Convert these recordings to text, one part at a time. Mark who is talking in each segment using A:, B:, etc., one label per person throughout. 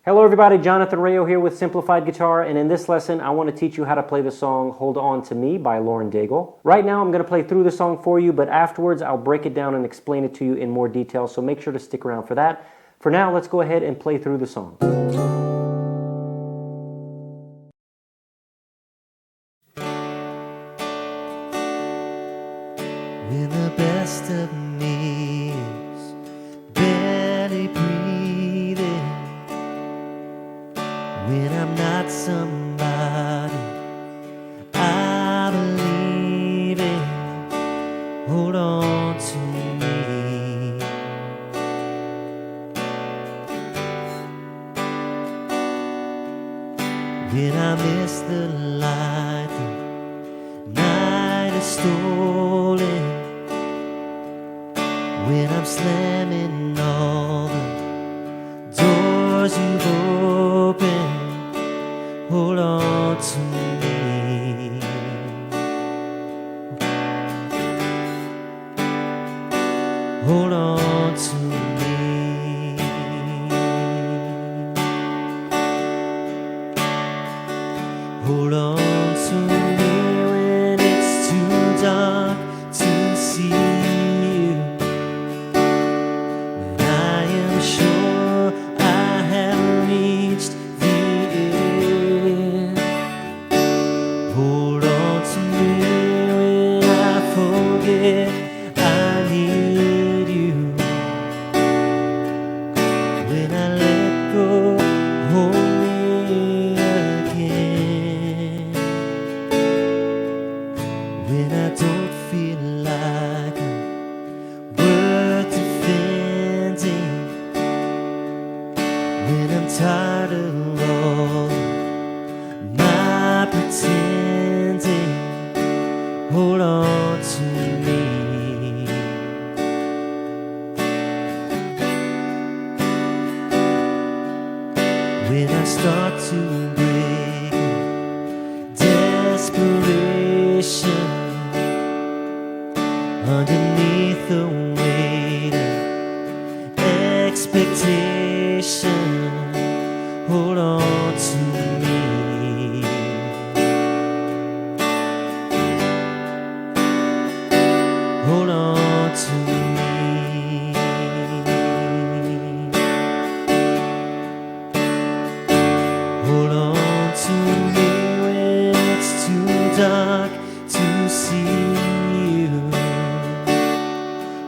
A: Hello everybody, Jonathan Rayo here with Simplified Guitar, and in this lesson I want to teach you how to play the song Hold On To Me by Lauren Daigle. Right now I'm going to play through the song for you, but afterwards I'll break it down and explain it to you in more detail, so make sure to stick around for that. For now, let's go ahead and play through the song.
B: When the best of me is barely breathing, when I'm not somebody I believe in, hold on to me. When I miss the light, the night is stolen, when I'm slamming all the doors you've opened, hold on to me. Hold on to me. Hold on to me when it's too dark to see you, when I am sure I have reached the end. Hold on to me when I forget I need you, when I let go, hold me again, when I don't feel like I'm worth defending, when I'm tired of all my pretending, hold on to me. When I start to break in desperation, underneath the weight of expectation, hold on to me. Hold on to me. Hold on to me when it's too dark to see you,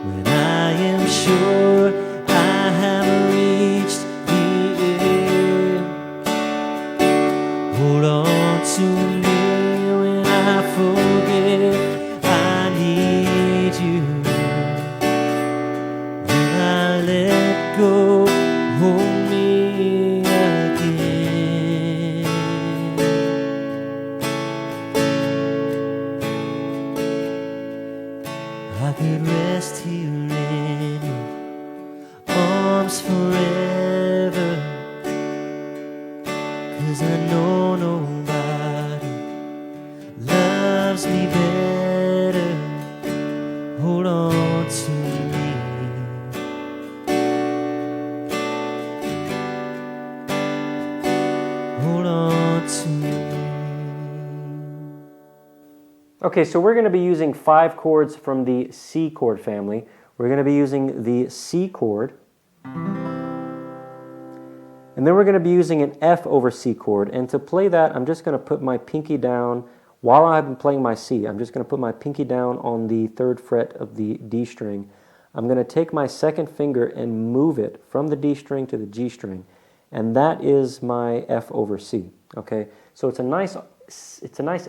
B: when I am sure I have reached the end. Hold on to me when I forget I need you, when I let go, hold me again. I could rest here in your arms forever, 'cause I know nobody loves me better. Hold on to me. Hold on to me.
A: Okay, so we're going to be using 5 chords from the C chord family. We're going to be using the C chord, and then we're going to be using an F over C chord, and to play that I'm just going to put my pinky down while I'm playing my C. I'm just going to put my pinky down on the 3rd fret of the D string. I'm going to take my 2nd finger and move it from the D string to the G string, and that is my F over C. Okay, so it's a nice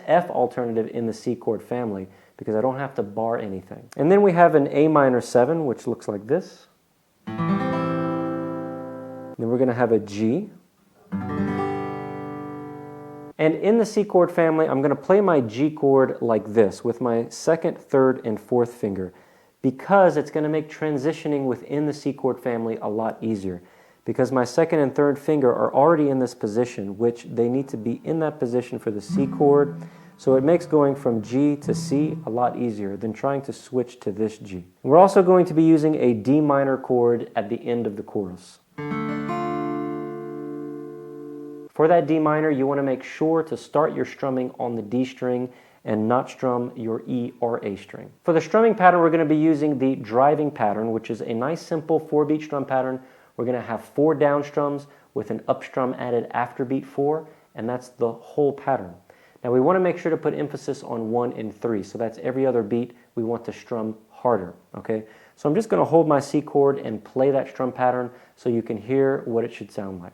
A: F alternative in the C chord family because I don't have to bar anything. And then we have an A minor 7, which looks like this. Then we're going to have a G. And in the C chord family, I'm going to play my G chord like this with my 2nd, 3rd, and 4th finger, because it's going to make transitioning within the C chord family a lot easier. Because my 2nd and 3rd finger are already in this position, which they need to be in that position for the C chord. So it makes going from G to C a lot easier than trying to switch to this G. We're also going to be using a D minor chord at the end of the chorus. And in the C chord family, I'm going to play my G chord like this with my 2nd, 3rd, and 4th finger, because it's going to make transitioning within the C chord family a lot easier. Because my 2nd and 3rd finger are already in this position, which they need to be in that position for the C chord. So it makes going from G to C a lot easier than trying to switch to this G. We're also going to be using a D minor chord at the end of the chorus. For that D minor, you want to make sure to start your strumming on the D string and not strum your E or A string. For the strumming pattern, we're going to be using the driving pattern, which is a nice simple 4-beat strum pattern. We're going to have 4 down strums with an up strum added after beat 4, and that's the whole pattern. Now we want to make sure to put emphasis on 1 and 3, so that's every other beat we want to strum harder, okay? So I'm just going to hold my C chord and play that strum pattern so you can hear what it should sound like.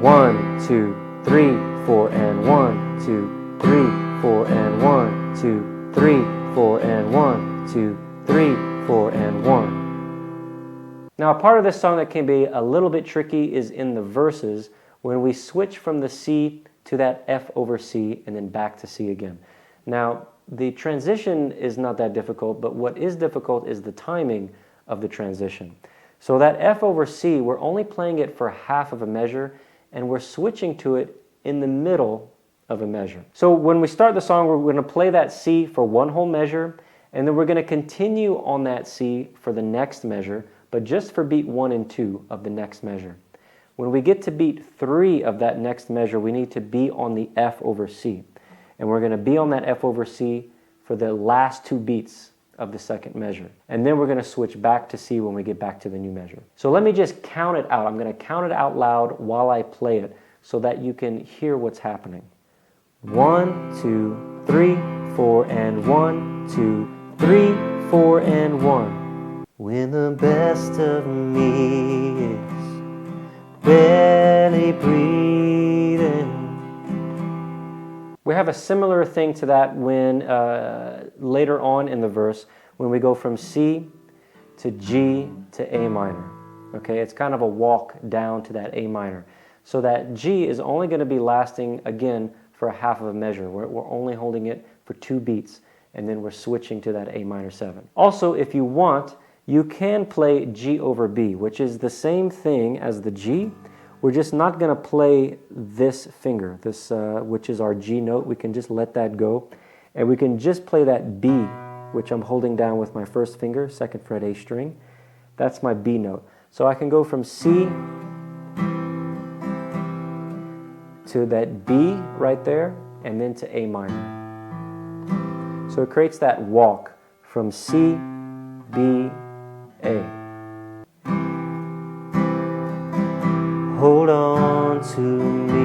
A: 1, 2, 3, 4, and 1, 2, 3, 4, and 1, 2, 3, 4, and 1, 2, 3, 4, and 1. Now a part of this song that can be a little bit tricky is in the verses when we switch from the C to that F over C and then back to C again. Now the transition is not that difficult, but what is difficult is the timing of the transition. So that F over C, we're only playing it for half of a measure, and we're switching to it in the middle of a measure. So when we start the song, we're going to play that C for 1 whole measure, and then we're going to continue on that C for the next measure, but just for beat 1 and 2 of the next measure. When we get to beat 3 of that next measure, we need to be on the F over C. And we're going to be on that F over C for the last 2 beats of the second measure. And then we're going to switch back to C when we get back to the new measure. So let me just count it out. I'm going to count it out loud while I play it so that you can hear what's happening. 1, 2, 3, 4, and 1, 2, 3, 4, and 1. When the best of me is barely breathing. We have a similar thing to that when later on in the verse, when we go from C to G to A minor. Okay, it's kind of a walk down to that A minor. So that G is only going to be lasting, again, for a half of a measure. We're only holding it for 2 beats, and then we're switching to that A minor 7. Also, if you want, you can play G over B, which is the same thing as the G. We're just not going to play this finger, this which is our G note. We can just let that go. And we can just play that B, which I'm holding down with my first finger, 2nd fret A string. That's my B note. So I can go from C to that B right there, and then to A minor. So it creates that walk from C, B, A. Hold on to me.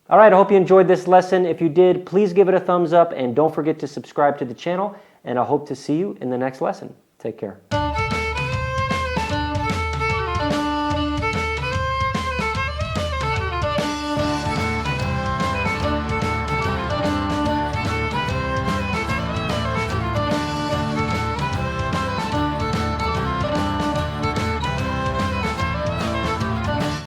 A: All right, I hope you enjoyed this lesson. If you did, please give it a thumbs up and don't forget to subscribe to the channel, and I hope to see you in the next lesson. Take care.